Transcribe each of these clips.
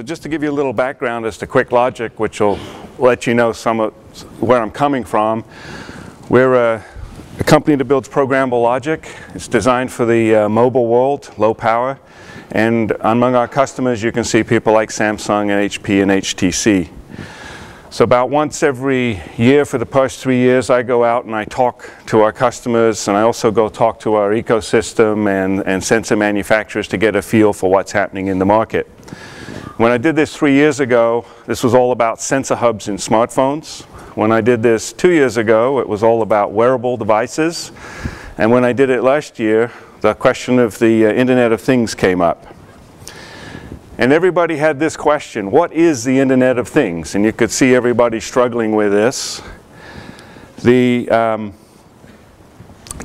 So just to give you a little background as to QuickLogic, which will let you know some of where I'm coming from. We're a company that builds programmable logic. It's designed for the mobile world, low power. And among our customers, you can see people like Samsung and HP and HTC. So about once every year for the past 3 years, I go out and I talk to our customers, and I also go talk to our ecosystem and sensor manufacturers to get a feel for what's happening in the market. When I did this 3 years ago, this was all about sensor hubs in smartphones. When I did this 2 years ago, it was all about wearable devices. And when I did it last year, the question of the Internet of Things came up. And everybody had this question: what is the Internet of Things? And you could see everybody struggling with this. The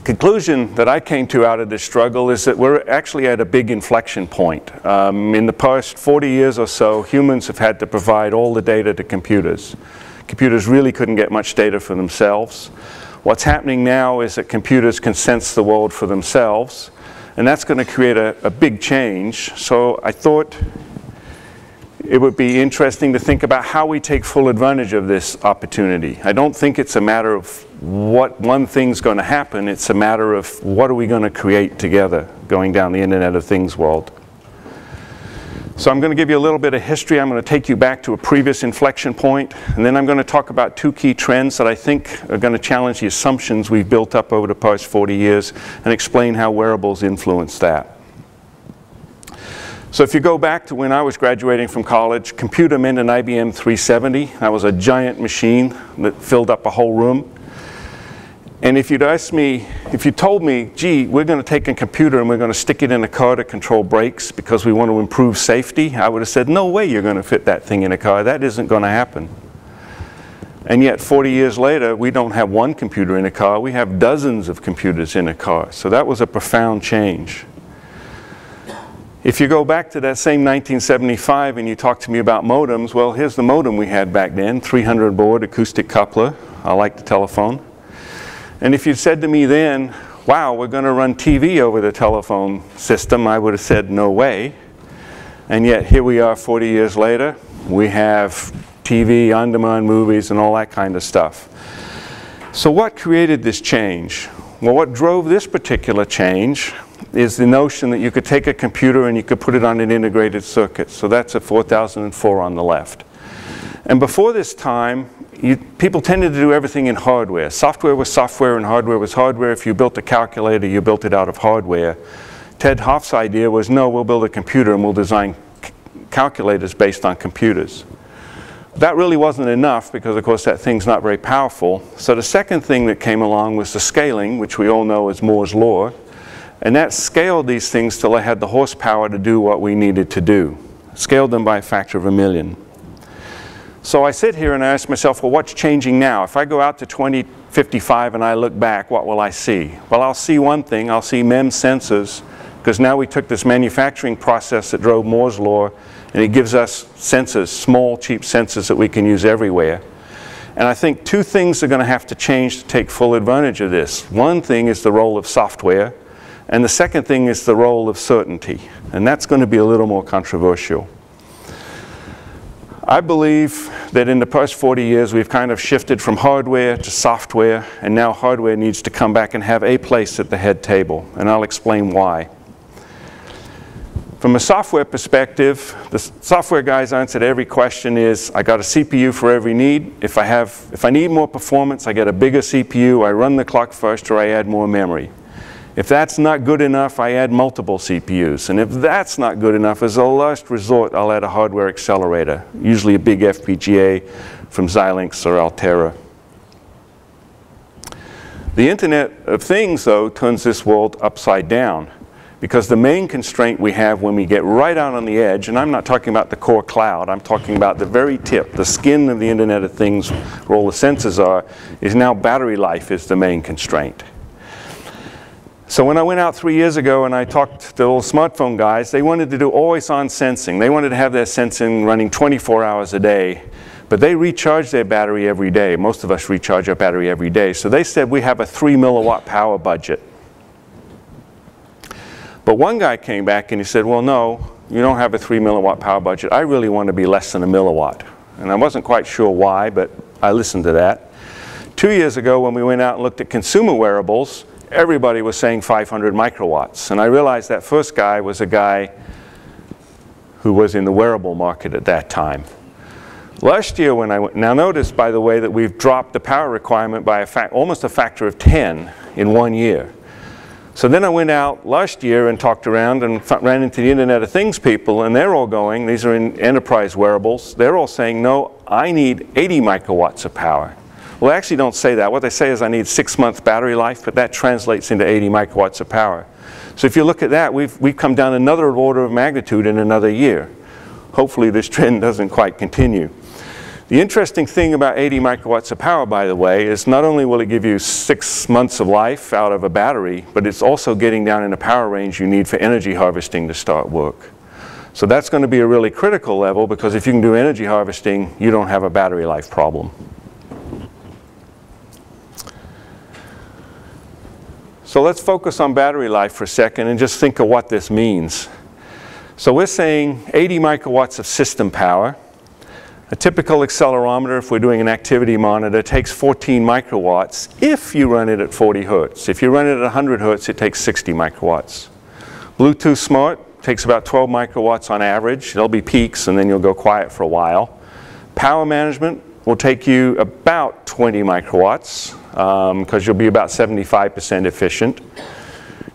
conclusion that I came to out of this struggle is that we're actually at a big inflection point. In the past 40 years or so, humans have had to provide all the data to computers. Computers really couldn't get much data for themselves. What's happening now is that computers can sense the world for themselves, and that's going to create a big change. So I thought it would be interesting to think about how we take full advantage of this opportunity. I don't think it's a matter of what one thing's going to happen. It's a matter of what are we going to create together going down the Internet of Things world. So I'm going to give you a little bit of history. I'm going to take you back to a previous inflection point, and then I'm going to talk about two key trends that I think are going to challenge the assumptions we've built up over the past 40 years and explain how wearables influence that. So if you go back to when I was graduating from college, computer meant an IBM 370. That was a giant machine that filled up a whole room. And if you'd asked me, if you told me, gee, we're going to take a computer and we're going to stick it in a car to control brakes because we want to improve safety, I would have said, no way you're going to fit that thing in a car. That isn't going to happen. And yet 40 years later, we don't have one computer in a car. We have dozens of computers in a car. So that was a profound change. If you go back to that same 1975 and you talk to me about modems, well, here's the modem we had back then, 300 baud acoustic coupler. I like the telephone. And if you'd said to me then, wow, we're going to run TV over the telephone system, I would have said, no way. And yet here we are 40 years later. We have TV, on-demand movies, and all that kind of stuff. So what created this change? Well, what drove this particular change is the notion that you could take a computer and you could put it on an integrated circuit. So that's a 4004 on the left. And before this time, people tended to do everything in hardware. Software was software and hardware was hardware. If you built a calculator, you built it out of hardware. Ted Hoff's idea was, no, we'll build a computer and we'll design calculators based on computers. That really wasn't enough because, of course, that thing's not very powerful. So the second thing that came along was the scaling, which we all know as Moore's Law. And that scaled these things till they had the horsepower to do what we needed to do. Scaled them by a factor of 1,000,000. So I sit here and I ask myself, well, what's changing now? If I go out to 2055 and I look back, what will I see? Well, I'll see one thing. I'll see MEMS sensors, because now we took this manufacturing process that drove Moore's Law, and it gives us sensors, small, cheap sensors that we can use everywhere. And I think two things are going to have to change to take full advantage of this. One thing is the role of software, and the second thing is the role of certainty. And that's going to be a little more controversial. I believe that in the past 40 years we've kind of shifted from hardware to software, and now hardware needs to come back and have a place at the head table, and I'll explain why. From a software perspective, the software guys answer to every question is, I got a CPU for every need. If I need more performance, I get a bigger CPU, I run the clock first, or I add more memory. If that's not good enough, I add multiple CPUs. And if that's not good enough, as a last resort, I'll add a hardware accelerator, usually a big FPGA from Xilinx or Altera. The Internet of Things, though, turns this world upside down, because the main constraint we have when we get right out on the edge, and I'm not talking about the core cloud, I'm talking about the very tip, the skin of the Internet of Things where all the sensors are, is now battery life is the main constraint. So when I went out 3 years ago and I talked to the little smartphone guys, they wanted to do always-on sensing. They wanted to have their sensing running 24 hours a day. But they recharge their battery every day. Most of us recharge our battery every day. So they said we have a 3 milliwatt power budget. But one guy came back and he said, well, no, you don't have a 3 milliwatt power budget. I really want to be less than a milliwatt. And I wasn't quite sure why, but I listened to that. 2 years ago, when we went out and looked at consumer wearables, everybody was saying 500 microwatts. And I realized that first guy was a guy who was in the wearable market at that time. Last year when I went, now notice, by the way, that we've dropped the power requirement by almost a factor of 10 in 1 year. So then I went out last year and talked around and ran into the Internet of Things people, and they're all going, these are in enterprise wearables, they're all saying, no, I need 80 microwatts of power. Well, they actually don't say that. What they say is I need 6-month battery life, but that translates into 80 microwatts of power. So if you look at that, we've come down another order of magnitude in another year. Hopefully this trend doesn't quite continue. The interesting thing about 80 microwatts of power, by the way, is not only will it give you 6 months of life out of a battery, but it's also getting down in the power range you need for energy harvesting to start work. So that's going to be a really critical level, because if you can do energy harvesting, you don't have a battery life problem. So let's focus on battery life for a second and just think of what this means. So we're saying 80 microwatts of system power. A typical accelerometer, if we're doing an activity monitor, takes 14 microwatts if you run it at 40 hertz. If you run it at 100 hertz, it takes 60 microwatts. Bluetooth Smart takes about 12 microwatts on average. There'll be peaks and then you'll go quiet for a while. Power management will take you about 20 microwatts because you'll be about 75% efficient.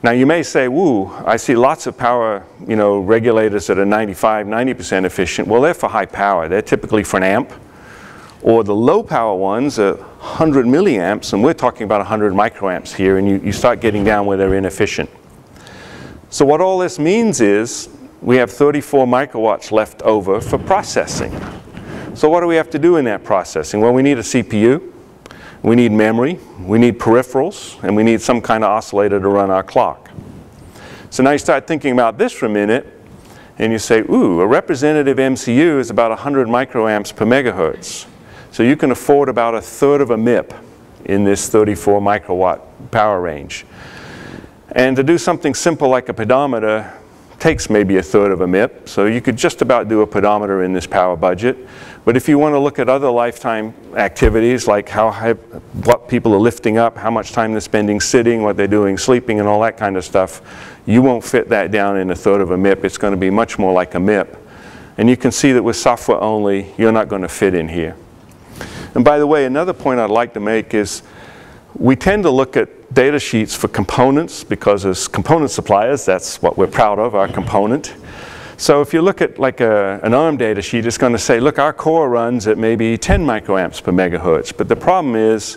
Now you may say, woo, I see lots of power, regulators that are 95, 90% efficient. Well, they're for high power. They're typically for an amp. Or the low power ones are 100 milliamps, and we're talking about 100 microamps here, and you start getting down where they're inefficient. So what all this means is we have 34 microwatts left over for processing. So what do we have to do in that processing? Well, we need a CPU. We need memory, we need peripherals, and we need some kind of oscillator to run our clock. So now you start thinking about this for a minute, and you say, ooh, a representative MCU is about 100 microamps per megahertz. So you can afford about 1/3 of a MIP in this 34 microwatt power range. And to do something simple like a pedometer takes maybe 1/3 of a MIP, so you could just about do a pedometer in this power budget. But if you want to look at other lifetime activities, like what people are lifting up, how much time they're spending sitting, what they're doing sleeping, and all that kind of stuff, you won't fit that down in 1/3 of a MIP. It's going to be much more like a MIP. And you can see that with software only, you're not going to fit in here. And by the way, another point I'd like to make is we tend to look at data sheets for components, because as component suppliers, that's what we're proud of, our component. So if you look at like an ARM data sheet, it's going to say, look, our core runs at maybe 10 microamps per megahertz. But the problem is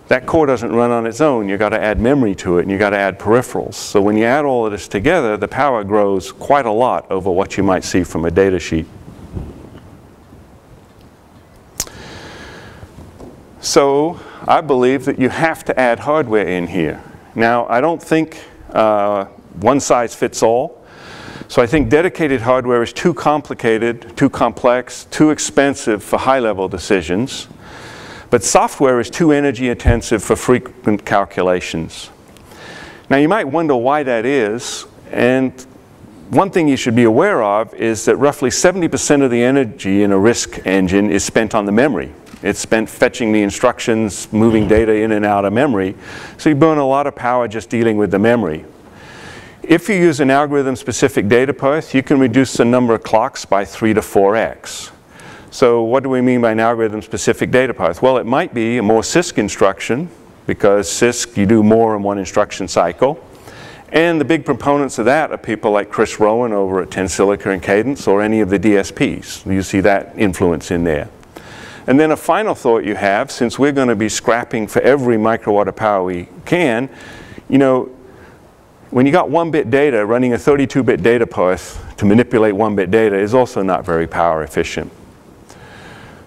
that core doesn't run on its own. You've got to add memory to it, and you've got to add peripherals. So when you add all of this together, the power grows quite a lot over what you might see from a data sheet. So I believe that you have to add hardware in here. Now, I don't think one size fits all. So I think dedicated hardware is too complicated, too complex, too expensive for high-level decisions. But software is too energy intensive for frequent calculations. Now you might wonder why that is, and one thing you should be aware of is that roughly 70% of the energy in a RISC engine is spent on the memory. It's spent fetching the instructions, moving data in and out of memory. So you burn a lot of power just dealing with the memory. If you use an algorithm-specific data path, you can reduce the number of clocks by 3 to 4x. So what do we mean by an algorithm-specific data path? Well, it might be a more CISC instruction, because CISC, you do more in one instruction cycle. And the big proponents of that are people like Chris Rowan over at Tensilica and Cadence, or any of the DSPs. You see that influence in there. And then a final thought you have, since we're going to be scrapping for every microwatt of power we can, when you got 1-bit data, running a 32-bit data path to manipulate 1-bit data is also not very power efficient.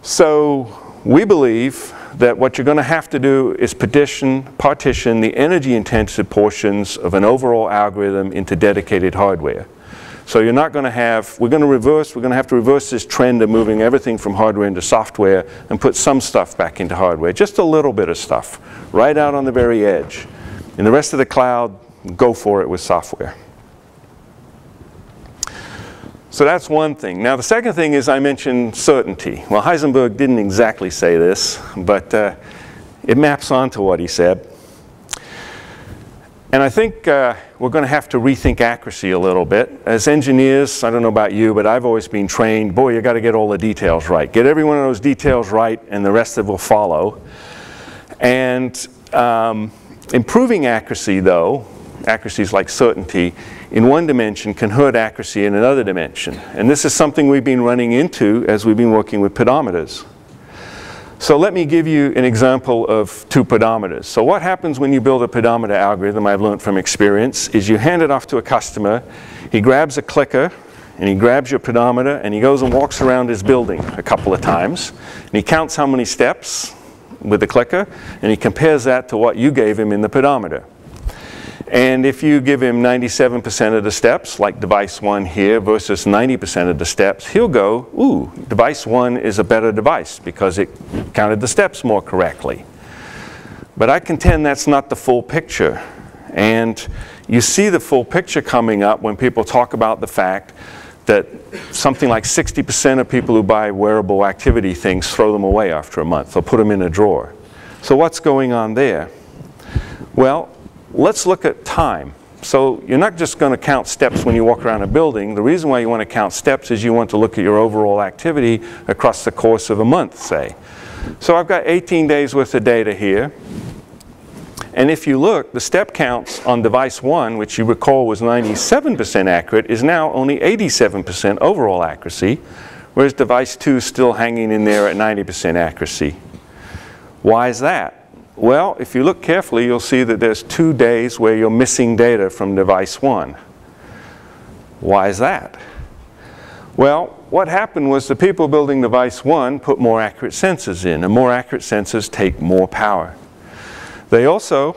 So we believe that what you're going to have to do is partition the energy-intensive portions of an overall algorithm into dedicated hardware. So you're not going to have, we're going to have to reverse this trend of moving everything from hardware into software and put some stuff back into hardware. Just a little bit of stuff, right out on the very edge. In the rest of the cloud, go for it with software. So that's one thing. Now the second thing is I mentioned certainty. Well, Heisenberg didn't exactly say this, but it maps onto what he said. And I think we're going to have to rethink accuracy a little bit. As engineers, I don't know about you, but I've always been trained, boy, you got to get all the details right. Get every one of those details right, and the rest of it will follow. And improving accuracy, though, accuracy is like certainty, in one dimension can hurt accuracy in another dimension. And this is something we've been running into as we've been working with pedometers. So let me give you an example of two pedometers. So what happens when you build a pedometer algorithm, I've learned from experience, is you hand it off to a customer, he grabs a clicker, and he grabs your pedometer, and he goes and walks around his building a couple of times, and he counts how many steps with the clicker, and he compares that to what you gave him in the pedometer. And if you give him 97% of the steps, like device 1 here, versus 90% of the steps, he'll go, ooh, device 1 is a better device because it counted the steps more correctly. But I contend that's not the full picture. And you see the full picture coming up when people talk about the fact that something like 60% of people who buy wearable activity things throw them away after a month. They'll put them in a drawer. So what's going on there? Well, let's look at time. So you're not just going to count steps when you walk around a building. The reason why you want to count steps is you want to look at your overall activity across the course of a month, say. So I've got 18 days worth of data here. And if you look, the step counts on device 1, which you recall was 97% accurate, is now only 87% overall accuracy, whereas device 2 is still hanging in there at 90% accuracy. Why is that? Well, if you look carefully, you'll see that there's 2 days where you're missing data from device 1. Why is that? Well, what happened was the people building device 1 put more accurate sensors in, and more accurate sensors take more power. They also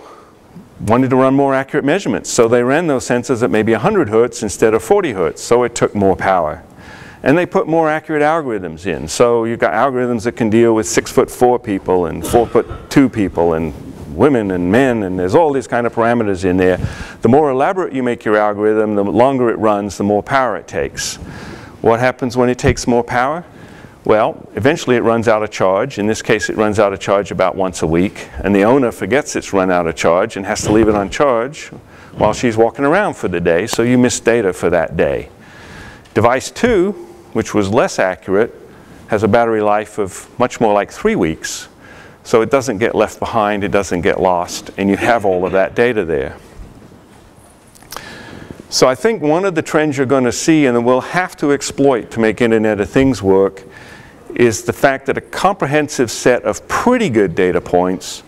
wanted to run more accurate measurements, so they ran those sensors at maybe 100 hertz instead of 40 hertz, so it took more power. And they put more accurate algorithms in. So you've got algorithms that can deal with 6'4" people and 4'2" people and women and men, and there's all these kind of parameters in there. The more elaborate you make your algorithm, the longer it runs, the more power it takes. What happens when it takes more power? Well, eventually it runs out of charge. In this case, it runs out of charge about once a week, and the owner forgets it's run out of charge and has to leave it on charge while she's walking around for the day, so you miss data for that day. Device 2, which was less accurate, has a battery life of much more like 3 weeks. So it doesn't get left behind, it doesn't get lost, and you have all of that data there. So I think one of the trends you're going to see, and that we'll have to exploit to make Internet of Things work, is the fact that a comprehensive set of pretty good data points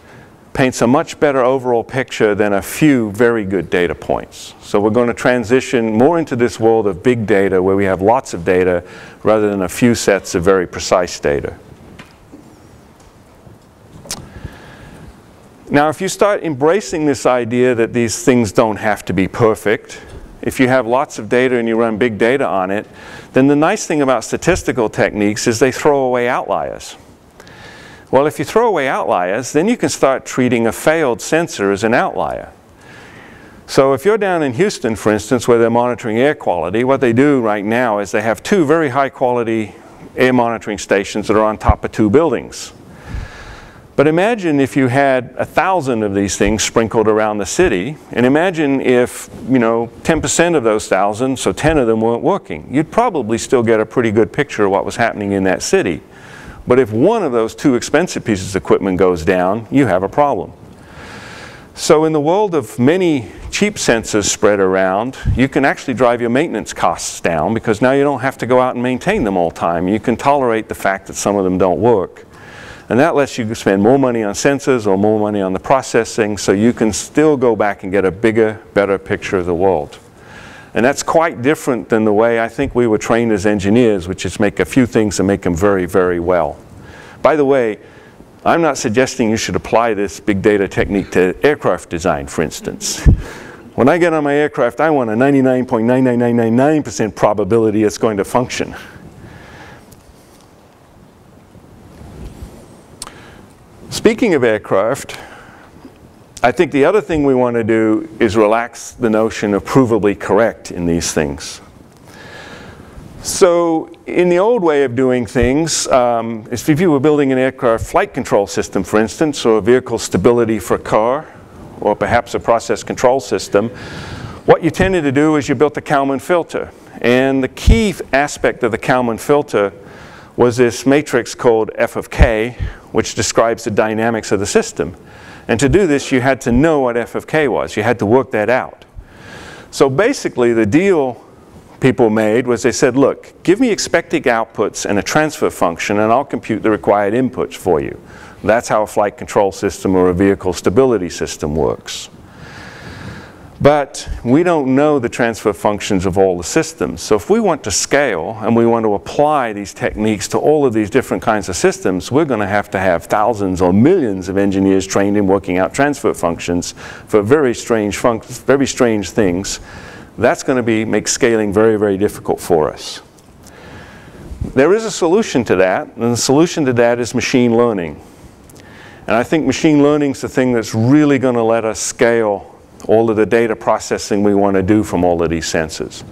paints a much better overall picture than a few very good data points. So we're going to transition more into this world of big data where we have lots of data rather than a few sets of very precise data. Now if you start embracing this idea that these things don't have to be perfect, if you have lots of data and you run big data on it, then the nice thing about statistical techniques is they throw away outliers. Well, if you throw away outliers, then you can start treating a failed sensor as an outlier. So if you're down in Houston, for instance, where they're monitoring air quality, what they do right now is they have 2 very high quality air monitoring stations that are on top of 2 buildings. But imagine if you had 1,000 of these things sprinkled around the city, and imagine if, 10% of those 1,000, so 10 of them weren't working. You'd probably still get a pretty good picture of what was happening in that city. But if one of those 2 expensive pieces of equipment goes down, you have a problem. So in the world of many cheap sensors spread around, you can actually drive your maintenance costs down because now you don't have to go out and maintain them all the time. You can tolerate the fact that some of them don't work. And that lets you spend more money on sensors or more money on the processing, so you can still go back and get a bigger, better picture of the world. And that's quite different than the way I think we were trained as engineers, which is make a few things and make them very, very well. By the way, I'm not suggesting you should apply this big data technique to aircraft design, for instance. When I get on my aircraft, I want a 99.99999% probability it's going to function. Speaking of aircraft, I think the other thing we want to do is relax the notion of provably correct in these things. So in the old way of doing things, if you were building an aircraft flight control system, for instance, or vehicle stability for a car, or perhaps a process control system, what you tended to do is you built a Kalman filter. And the key aspect of the Kalman filter was this matrix called f of k, which describes the dynamics of the system. And to do this, you had to know what f of k was. You had to work that out. So basically, the deal people made was they said, look, give me expected outputs and a transfer function, and I'll compute the required inputs for you. That's how a flight control system or a vehicle stability system works. But we don't know the transfer functions of all the systems. So if we want to scale and we want to apply these techniques to all of these different kinds of systems, we're going to have thousands or millions of engineers trained in working out transfer functions for very strange things. That's going to make scaling very, very difficult for us. There is a solution to that, and the solution to that is machine learning. And I think machine learning is the thing that's really going to let us scale all of the data processing we want to do from all of these sensors.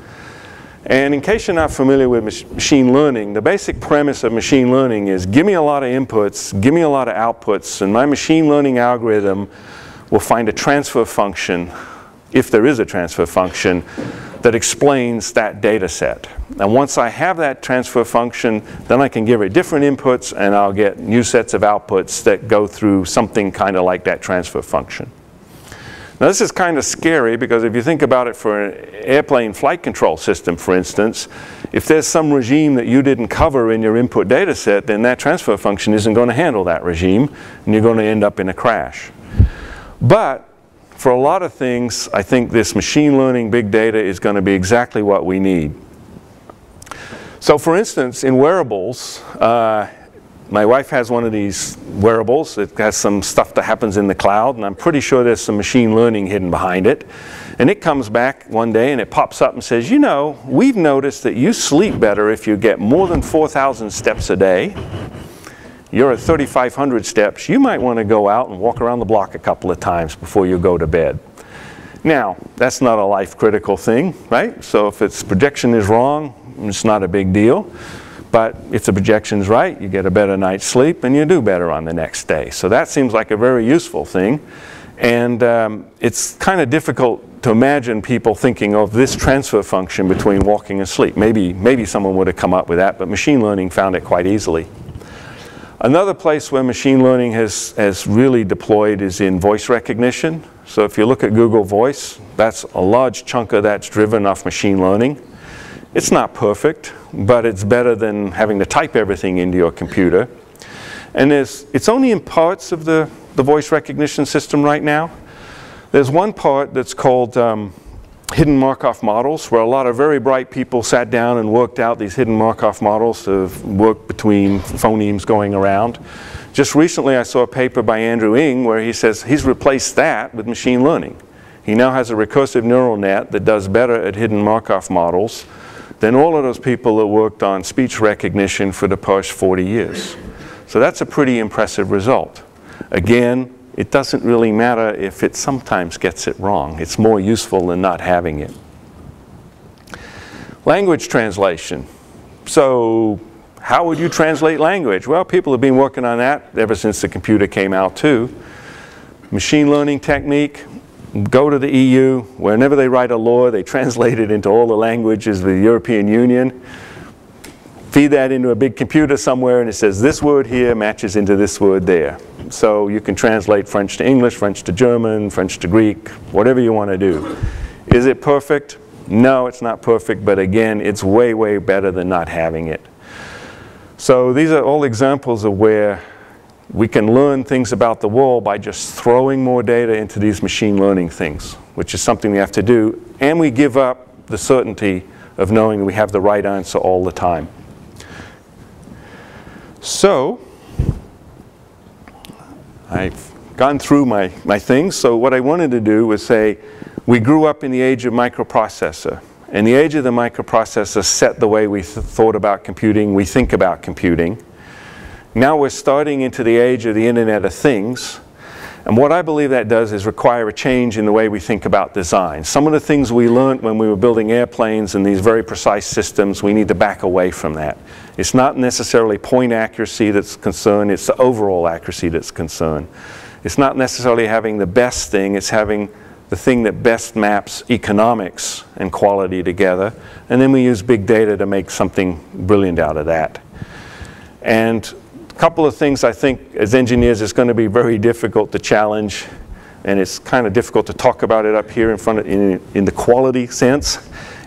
And in case you're not familiar with machine learning, the basic premise of machine learning is give me a lot of inputs, give me a lot of outputs, and my machine learning algorithm will find a transfer function, if there is a transfer function, that explains that data set. And once I have that transfer function, then I can give it different inputs and I'll get new sets of outputs that go through something kind of like that transfer function. Now this is kind of scary because if you think about it for an airplane flight control system, for instance, if there's some regime that you didn't cover in your input data set, then that transfer function isn't going to handle that regime and you're going to end up in a crash. But for a lot of things, I think this machine learning big data is going to be exactly what we need. So for instance, in wearables, my wife has one of these wearables. It has some stuff that happens in the cloud, and I'm pretty sure there's some machine learning hidden behind it. And it comes back one day and it pops up and says, you know, we've noticed that you sleep better if you get more than 4,000 steps a day. You're at 3,500 steps, you might want to go out and walk around the block a couple of times before you go to bed. Now, that's not a life-critical thing, right? So if its projection is wrong, it's not a big deal. But if the projection's right, you get a better night's sleep and you do better on the next day. So that seems like a very useful thing. And it's kind of difficult to imagine people thinking of this transfer function between walking and sleep. Maybe someone would have come up with that, but machine learning found it quite easily. Another place where machine learning has really deployed is in voice recognition. So if you look at Google Voice, that's a large chunk of that's driven off machine learning. It's not perfect, but it's better than having to type everything into your computer. And it's only in parts of the voice recognition system right now. There's one part that's called hidden Markov models, where a lot of very bright people sat down and worked out these hidden Markov models to work between phonemes going around. Just recently I saw a paper by Andrew Ng where he says he's replaced that with machine learning. He now has a recursive neural net that does better at hidden Markov models than all of those people that worked on speech recognition for the past 40 years. So that's a pretty impressive result. Again, it doesn't really matter if it sometimes gets it wrong. It's more useful than not having it. Language translation. So how would you translate language? Well, people have been working on that ever since the computer came out too. Machine learning technique, go to the EU. Whenever they write a law, they translate it into all the languages of the European Union. Feed that into a big computer somewhere and it says this word here matches into this word there. So you can translate French to English, French to German, French to Greek, whatever you want to do. Is it perfect? No, it's not perfect, but again, it's way, way better than not having it. So these are all examples of where we can learn things about the world by just throwing more data into these machine learning things, which is something we have to do, and we give up the certainty of knowing we have the right answer all the time. So I've gone through my things. So what I wanted to do was say we grew up in the age of microprocessor. And the age of the microprocessor set the way we thought about computing, we think about computing. Now we're starting into the age of the Internet of Things. And what I believe that does is require a change in the way we think about design. Some of the things we learned when we were building airplanes and these very precise systems, we need to back away from that. It's not necessarily point accuracy that's concerned, it's the overall accuracy that's concerned. It's not necessarily having the best thing, it's having the thing that best maps economics and quality together. And then we use big data to make something brilliant out of that. And a couple of things I think as engineers is going to be very difficult to challenge, and it's kind of difficult to talk about it up here in front of, in the quality sense,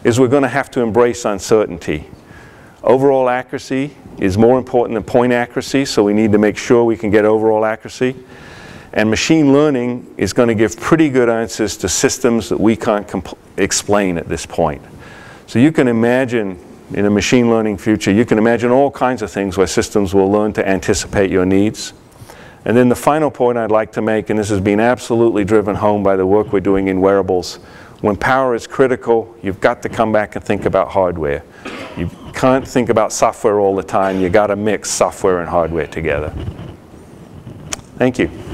is we're going to have to embrace uncertainty. Overall accuracy is more important than point accuracy, so we need to make sure we can get overall accuracy. And machine learning is going to give pretty good answers to systems that we can't explain at this point. So you can imagine in a machine learning future, you can imagine all kinds of things where systems will learn to anticipate your needs. And then the final point I'd like to make, and this has been absolutely driven home by the work we're doing in wearables, when power is critical, you've got to come back and think about hardware. You can't think about software all the time. You've got to mix software and hardware together. Thank you.